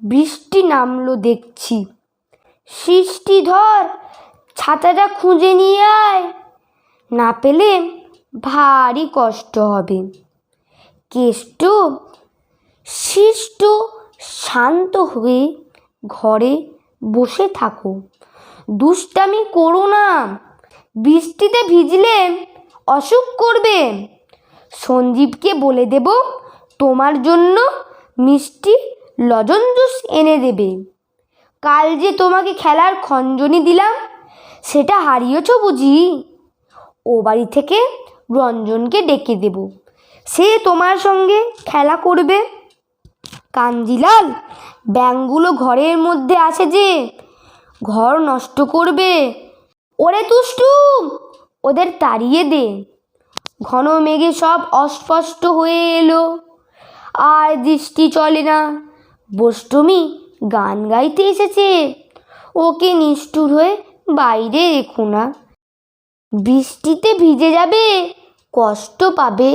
বৃষ্টি নামলো দেখছি। সৃষ্টি ধর, ছাতাটা খুঁজে নিয়ে আয়, না পেলে ভারী কষ্ট হবে। কেষ্ট শিষ্ট শান্ত হয়ে ঘরে বসে থাকো, দুষ্টামি করো না, বৃষ্টিতে ভিজলে অসুখ করবে। সঞ্জীবকে বলে দেব তোমার জন্য মিষ্টি লজঞ্জুস এনে দেবে। কাল যে তোমাকে খেলার খঞ্জনি দিলাম, সেটা হারিয়েছ বুঝি? ও বাড়ি থেকে রঞ্জনকে ডেকে দেব, সে তোমার সঙ্গে খেলা করবে। কাঞ্জিলাল, ব্যাঙগুলো ঘরের মধ্যে আছে যে, ঘর নষ্ট করবে। ওরে দুষ্টু, ওদের তাড়িয়ে দে। ঘন মেঘে সব অস্পষ্ট হয়ে এলো, আর দৃষ্টি চলে না। বষ্টমী গান গাইতে এসেছে, ওকে নিষ্ঠুর হয়ে বাইরে রেখো না, বৃষ্টিতে ভিজে যাবে, কষ্ট পাবে।